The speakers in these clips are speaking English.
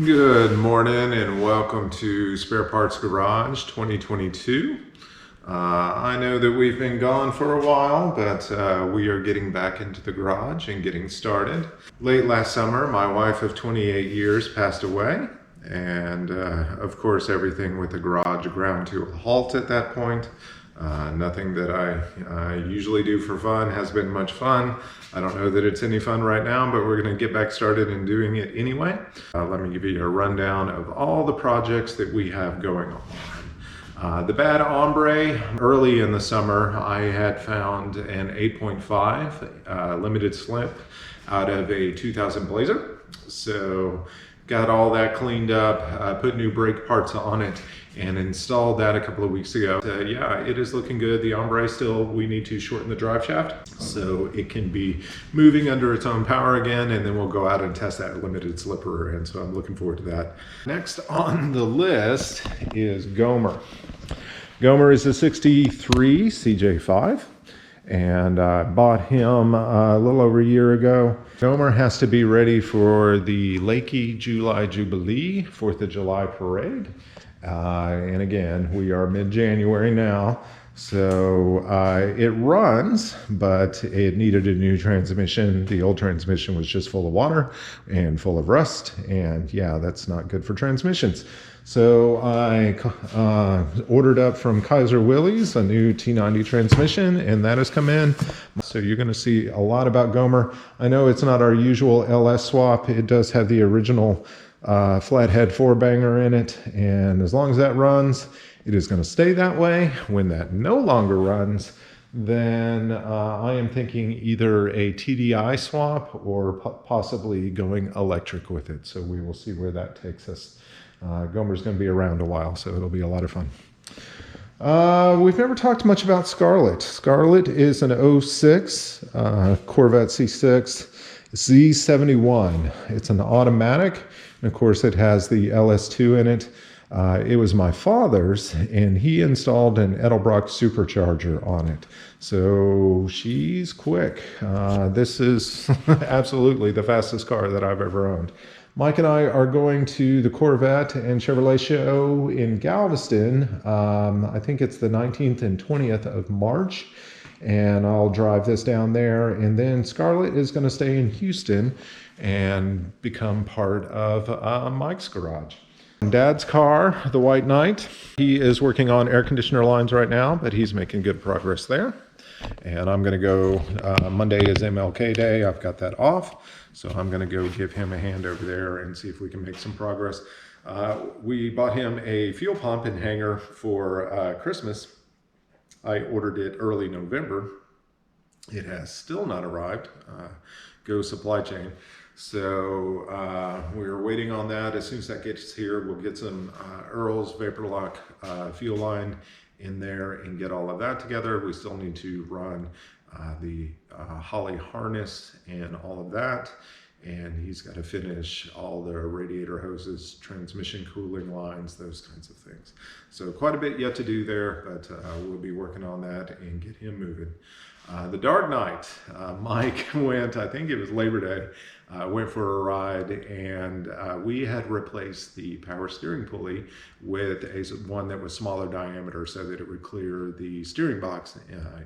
Good morning and welcome to Spare Parts Garage 2022. I know that we've been gone for a while, but we are getting back into the garage and getting started. Late last summer, my wife of 28 years passed away, and of course everything with the garage ground to a halt at that point. Nothing that I usually do for fun has been much fun. I don't know that it's any fun right now, but we're going to get back started and doing it anyway. Let me give you a rundown of all the projects that we have going on. The bad Ombre, early in the summer, I had found an 8.5 limited slip out of a 2000 Blazer. So got all that cleaned up, put new brake parts on it, and installed that a couple of weeks ago. Yeah, it is looking good. The Ombre still, we need to shorten the drive shaft so it can be moving under its own power again, and then we'll go out and test that limited slipper, and so I'm looking forward to that. Next on the list is Gomer. Gomer is a 63 CJ5. And I bought him a little over a year ago. Gomer has to be ready for the Lakey July Jubilee 4th of July parade. And again, we are mid-January now, so it runs, but it needed a new transmission. The old transmission was just full of water and full of rust, and yeah, that's not good for transmissions. So I ordered up from Kaiser Willys a new T90 transmission, and that has come in. So you're going to see a lot about Gomer. I know it's not our usual LS swap. It does have the original flathead 4-banger in it, and as long as that runs, it is going to stay that way. When that no longer runs, then I am thinking either a TDI swap or possibly going electric with it. So we will see where that takes us. Gomer's going to be around a while, so it'll be a lot of fun. We've never talked much about Scarlet. Scarlet is an 06 Corvette C6 Z71. It's an automatic, and of course it has the LS2 in it. It was my father's, and he installed an Edelbrock supercharger on it. So she's quick. This is absolutely the fastest car that I've ever owned. Mike and I are going to the Corvette and Chevrolet show in Galveston. I think it's the 19th and 20th of March. And I'll drive this down there. And then Scarlett is going to stay in Houston and become part of Mike's garage. Dad's car, the White Knight, he is working on air conditioner lines right now, but he's making good progress there. And I'm going to go, Monday is MLK Day. I've got that off. So I'm going to go give him a hand over there and see if we can make some progress. We bought him a fuel pump and hanger for Christmas. I ordered it early November. It has still not arrived. Go supply chain. So we're waiting on that. As soon as that gets here, we'll get some Earl's Vapor Lock fuel line in there and get all of that together. We still need to run the Holly harness and all of that. And he's got to finish all the radiator hoses, transmission cooling lines, those kinds of things. So quite a bit yet to do there, but we'll be working on that and get him moving. The Dark Knight, Mike went, I think it was Labor Day, went for a ride, and we had replaced the power steering pulley with one that was smaller diameter so that it would clear the steering box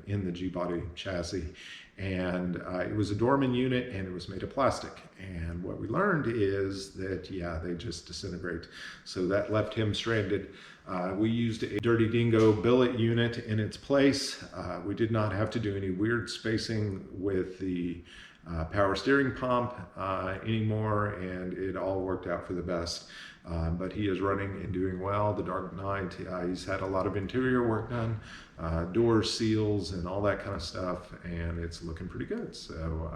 in the G-body chassis. And it was a Dorman unit, and it was made of plastic. And what we learned is that, yeah, they just disintegrate. So that left him stranded. We used a Dirty Dingo billet unit in its place. We did not have to do any weird spacing with the power steering pump anymore, and it all worked out for the best. But he is running and doing well. The Dark Knight, he's had a lot of interior work done, doors, seals, and all that kind of stuff, and it's looking pretty good. So,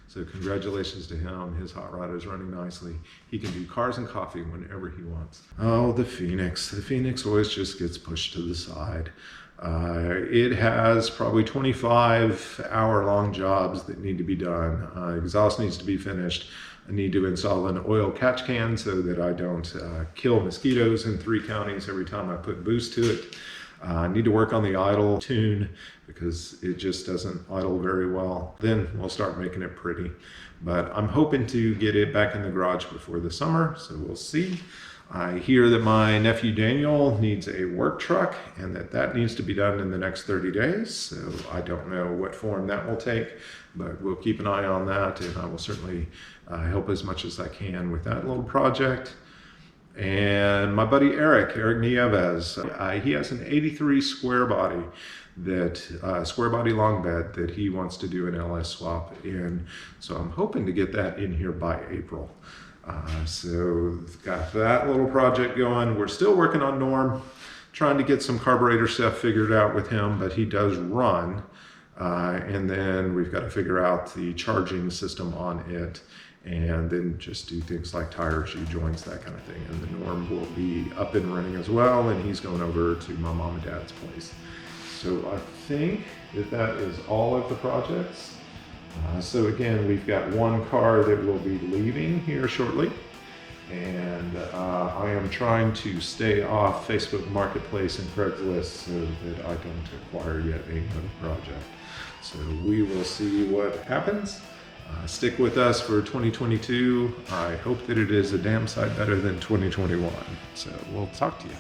so congratulations to him. His hot rod is running nicely. He can do cars and coffee whenever he wants. Oh, the Phoenix. The Phoenix always just gets pushed to the side. It has probably 25-hour-long jobs that need to be done. Exhaust needs to be finished. I need to install an oil catch can so that I don't kill mosquitoes in 3 counties every time I put boost to it. I need to work on the idle tune because it just doesn't idle very well. Then we'll start making it pretty. But I'm hoping to get it back in the garage before the summer, so we'll see. I hear that my nephew Daniel needs a work truck and that needs to be done in the next 30 days. So I don't know what form that will take, but we'll keep an eye on that, and I will certainly help as much as I can with that little project. And my buddy Eric Nieves, he has an 83 square body square body long bed that he wants to do an LS swap in. So I'm hoping to get that in here by April. So got that little project going. We're still working on Norm, trying to get some carburetor stuff figured out with him, but he does run. And then we've got to figure out the charging system on it, and then just do things like tire shoe joints, that kind of thing. And the Norm will be up and running as well, and he's going over to my mom and dad's place. So I think that is all of the projects. So again, we've got one car that will be leaving here shortly, and I am trying to stay off Facebook Marketplace and Craigslist so that I don't acquire yet another project. So we will see what happens. Stick with us for 2022. I hope that it is a damn sight better than 2021. So we'll talk to you.